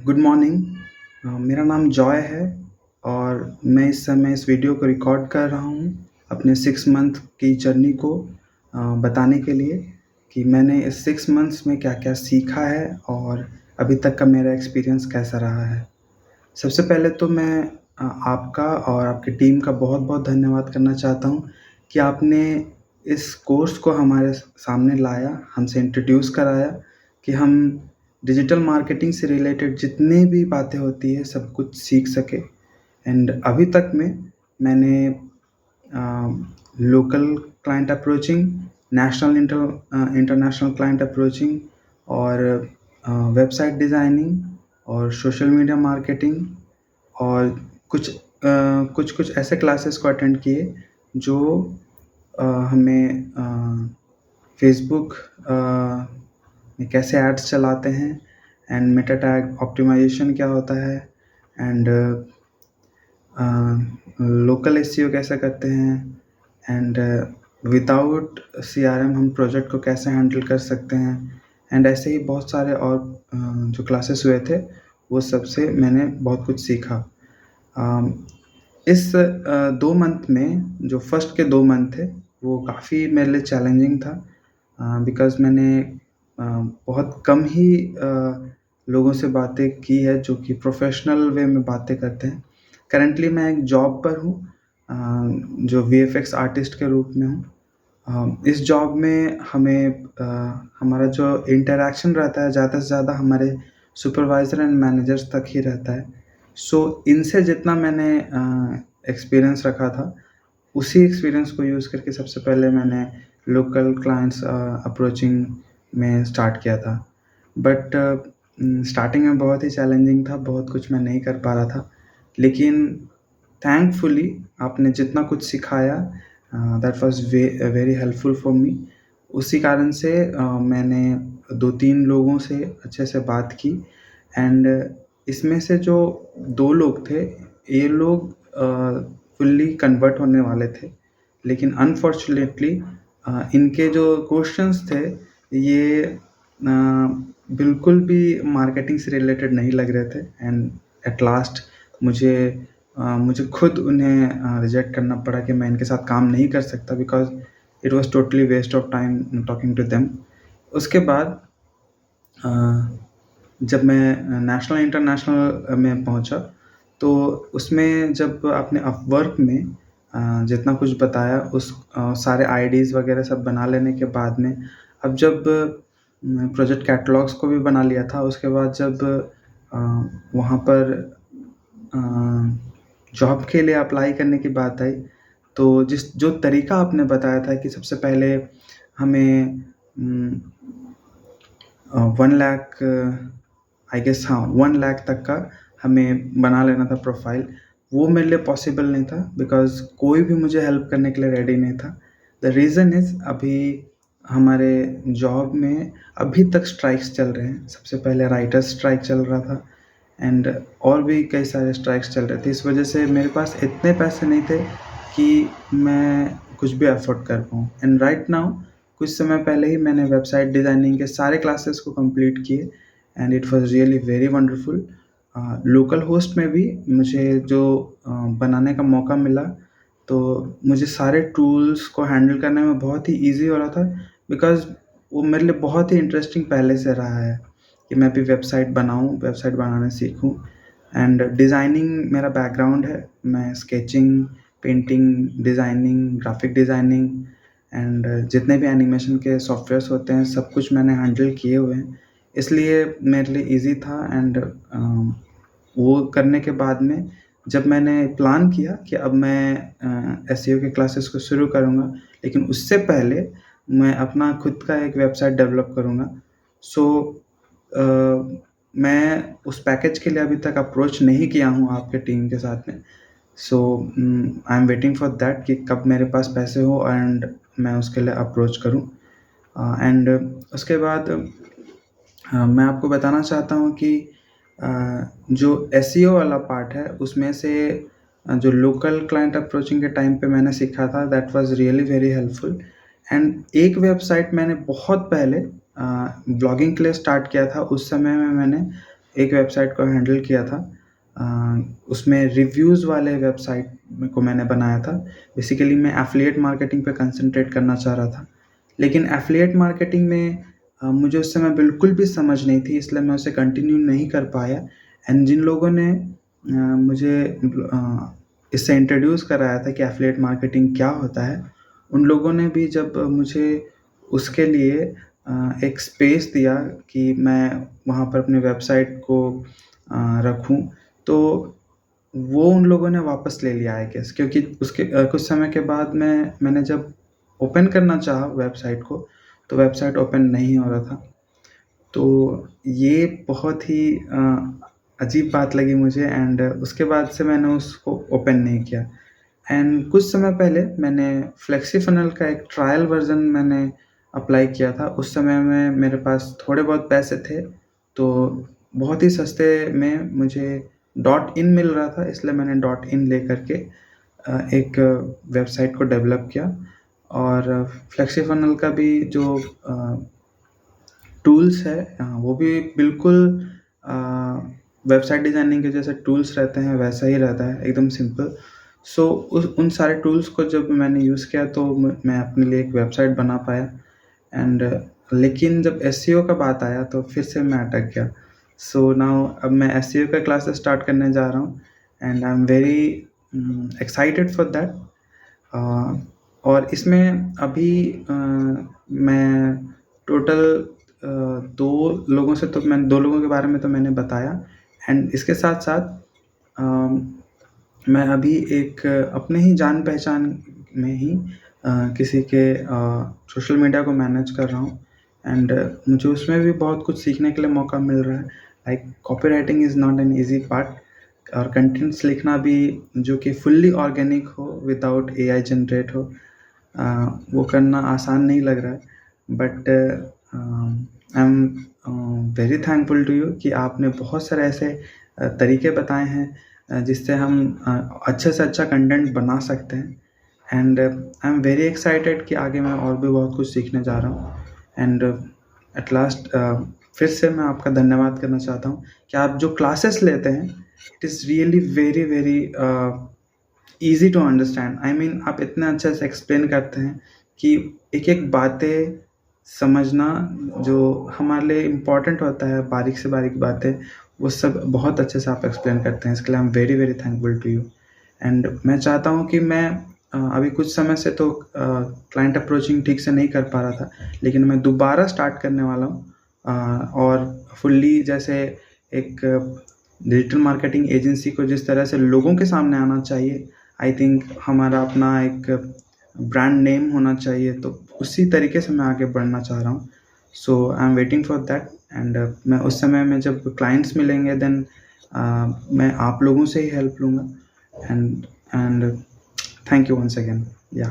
Good morning. मेरा नाम Joy है और मैं इस समय इस वीडियो को रिकॉर्ड कर रहा हूँ अपने 6 मंथ की जर्नी को बताने के लिए कि मैंने इस 6 मंथ्स में क्या-क्या सीखा है और अभी तक का मेरा एक्सपीरियंस कैसा रहा है। सबसे पहले तो मैं आपका और आपकी टीम का बहुत-बहुत धन्यवाद करना चाहता हूँ कि आपने इस कोर्स को हमारे सामने लाया, हमसे इंट्रोड्यूस कराया कि हम डिजिटल मार्केटिंग से रिलेटेड जितनी भी बातें होती हैं, सब कुछ सीख सकें। एंड अभी तक में मैंने local client approaching, international client approaching और वेबसाइट डिज़ाइनिंग और सोशल मीडिया मार्केटिंग और कुछ ऐसे क्लासेस को अटेंड किए जो हमें फ़ेसबुक में कैसे एड्स चलाते हैं एंड मेटा टैग ऑप्टिमाइज़ेशन क्या होता है एंड लोकल एसईओ कैसे करते हैं एंड विदाउट सीआरएम हम प्रोजेक्ट को कैसे हैंडल कर सकते हैं एंड ऐसे ही बहुत सारे और जो क्लासेस हुए थे वो सब से मैंने बहुत कुछ सीखा। इस 2 मंथ में जो फर्स्ट के 2 मंथ थे वो काफ़ी मेरे लिए चैलेंजिंग था बिकॉज़ मैंने बहुत कम ही लोगों से बातें की है जो कि प्रोफ़ेशनल वे में बातें करते हैं। करंटली मैं एक जॉब पर हूँ जो वीएफएक्स आर्टिस्ट के रूप में हूँ। इस जॉब में हमें हमारा जो इंटरैक्शन रहता है ज़्यादा से ज़्यादा हमारे सुपरवाइज़र एंड मैनेजर्स तक ही रहता है। सो इनसे जितना मैंने एक्सपीरियंस रखा था, उसी एक्सपीरियंस को यूज़ करके सबसे पहले मैंने लोकल क्लाइंट्स अप्रोचिंग में स्टार्ट किया था। बट स्टार्टिंग में बहुत ही चैलेंजिंग था, बहुत कुछ मैं नहीं कर पा रहा था। लेकिन थैंकफुली आपने जितना कुछ सिखाया that was very helpful for me. उसी कारण से मैंने 2-3 लोगों से अच्छे से बात की एंड इसमें से जो 2 लोग थे, ये लोग फुल्ली कन्वर्ट होने वाले थे। लेकिन अनफॉर्चुनेटली इनके जो क्वेश्चंस थे, ये बिल्कुल भी मार्केटिंग से रिलेटेड नहीं लग रहे थे एंड एट लास्ट मुझे खुद उन्हें रिजेक्ट करना पड़ा कि मैं इनके साथ काम नहीं कर सकता because it was totally waste of time talking to them. उसके बाद जब मैं नेशनल इंटरनेशनल में पहुँचा, तो उसमें जब आपने अपवर्क में जितना कुछ बताया सारे आईडीज़ वगैरह सब बना लेने के बाद में अब जब प्रोजेक्ट कैटलॉग्स को भी बना लिया था, उसके बाद जब वहाँ पर जॉब के लिए अप्लाई करने की बात आई, तो जो तरीका आपने बताया था कि सबसे पहले हमें 1 लाख 1 लाख तक का हमें बना लेना था प्रोफ़ाइल। वो मेरे लिए पॉसिबल नहीं था बिकॉज़ कोई भी मुझे हेल्प करने के लिए रेडी नहीं था। द रीज़न इज़ अभी हमारे जॉब में अभी तक स्ट्राइक्स चल रहे हैं। सबसे पहले राइटर्स स्ट्राइक चल रहा था एंड और भी कई सारे स्ट्राइक्स चल रहे थे। इस वजह से मेरे पास इतने पैसे नहीं थे कि मैं कुछ भी अफ़ोर्ड कर पाऊँ एंड राइट नाउ कुछ समय पहले ही मैंने वेबसाइट डिज़ाइनिंग के सारे क्लासेस को कंप्लीट किए and it was really very wonderful. Local host में भी मुझे जो बनाने का मौका मिला, तो मुझे सारे टूल्स को हैंडल करने में बहुत ही ईज़ी हो रहा था बिकॉज़ वो मेरे लिए बहुत ही इंटरेस्टिंग पहले से रहा है कि मैं भी वेबसाइट बनाऊँ, वेबसाइट बनाना सीखूँ एंड डिज़ाइनिंग मेरा बैकग्राउंड है। मैं sketching, painting, designing, graphic designing and जितने भी एनिमेशन के सॉफ्टवेयर्स होते हैं, सब कुछ मैंने हैंडल किए हुए हैं। इसलिए मेरे लिए ईज़ी था एंड वो करने के बाद में जब मैंने प्लान किया कि अब मैं एसईओ के क्लासेस को शुरू करूँगा, लेकिन उससे पहले मैं अपना खुद का एक वेबसाइट डेवलप करूँगा। सो मैं उस पैकेज के लिए अभी तक अप्रोच नहीं किया हूँ आपके टीम के साथ में। So I am waiting for that कि कब मेरे पास पैसे हो एंड मैं उसके लिए अप्रोच करूँ। एंड उसके बाद मैं आपको बताना चाहता हूँ कि जो एसईओ वाला पार्ट है उसमें से जो लोकल क्लाइंट अप्रोचिंग के टाइम पे मैंने सीखा था that was really very helpful and एक वेबसाइट मैंने बहुत पहले ब्लॉगिंग के लिए स्टार्ट किया था। उस समय में मैंने एक वेबसाइट को हैंडल किया था। उसमें रिव्यूज़ वाले वेबसाइट को मैंने बनाया था। बेसिकली मैं एफ़िलिएट मार्केटिंग पे कंसंट्रेट करना चाह रहा था। लेकिन एफ़िलिएट मार्केटिंग में मुझे उस समय बिल्कुल भी समझ नहीं थी, इसलिए मैं उसे कंटिन्यू नहीं कर पाया। एंड जिन लोगों ने मुझे इससे इंट्रोड्यूस कराया था कि एफ़िलिएट मार्केटिंग क्या होता है, उन लोगों ने भी जब मुझे उसके लिए एक स्पेस दिया कि मैं वहाँ पर अपनी वेबसाइट को रखूँ, तो वो उन लोगों ने वापस ले लिया आई गेस, क्योंकि उसके कुछ समय के बाद मैंने जब ओपन करना चाहा वेबसाइट को, तो वेबसाइट ओपन नहीं हो रहा था। तो ये बहुत ही अजीब बात लगी मुझे, एंड उसके बाद से मैंने उसको ओपन नहीं किया। एंड कुछ समय पहले मैंने फ्लेक्सी फनल का एक ट्रायल वर्ज़न मैंने अप्लाई किया था। उस समय में मेरे पास थोड़े बहुत पैसे थे, तो बहुत ही सस्ते में मुझे डॉट इन मिल रहा था, इसलिए मैंने डॉट इन लेकर के एक वेबसाइट को डेवलप किया। और फ्लेक्सी फनल का भी जो टूल्स है, वो भी बिल्कुल अ, वेबसाइट डिज़ाइनिंग के जैसे टूल्स रहते हैं वैसा ही रहता है, एकदम सिंपल। सो उस उन सारे टूल्स को जब मैंने यूज़ किया, तो मैं अपने लिए एक वेबसाइट बना पाया। एंड लेकिन जब एसईओ का बात आया तो फिर से मैं अटक गया। सो नाउ अब मैं एसईओ का क्लासेस स्टार्ट करने जा रहा हूँ, and I am very excited for that. और इसमें अभी मैं टोटल 2 लोगों से, तो मैं 2 लोगों के बारे में तो मैंने बताया। एंड इसके साथ-साथ मैं अभी एक अपने ही जान-पहचान में ही किसी के सोशल मीडिया को मैनेज कर रहा हूँ। एंड मुझे उसमें भी बहुत कुछ सीखने के लिए मौका मिल रहा है। Like copywriting is not an easy part, और कंटेंट्स लिखना भी जो कि फुल्ली ऑर्गेनिक हो, विदाउट एआई जनरेट हो, वो करना आसान नहीं लग रहा है। But I am very thankful to you कि आपने बहुत सारे ऐसे तरीके बताए हैं जिससे हम अच्छे से अच्छा कंटेंट बना सकते हैं। And I am very excited कि आगे मैं और भी बहुत कुछ सीखने जा रहा हूँ। एंड एट लास्ट फिर से मैं आपका धन्यवाद करना चाहता हूँ कि आप जो क्लासेस लेते हैं, it is really very very easy to understand. I mean आप इतने अच्छे से एक्सप्लेन करते हैं कि एक-एक बातें समझना जो हमारे लिए इम्पोर्टेंट होता है, बारीक से बारीक बातें, वो सब बहुत अच्छे से आप एक्सप्लेन करते हैं। इसके लिए I am very very thankful to you. And मैं चाहता हूँ कि मैं अभी कुछ समय से तो क्लाइंट अप्रोचिंग ठीक से नहीं कर पा रहा था, लेकिन मैं दोबारा स्टार्ट करने वाला हूँ। और फुल्ली जैसे एक डिजिटल मार्केटिंग एजेंसी को जिस तरह से लोगों के सामने आना चाहिए, आई थिंक हमारा अपना एक ब्रांड नेम होना चाहिए, तो उसी तरीके से मैं आगे बढ़ना चाह रहा हूँ। So I am waiting for that. And मैं उस समय में जब क्लाइंट्स मिलेंगे, देन मैं आप लोगों से ही हेल्प लूँगा। And thank you once again. या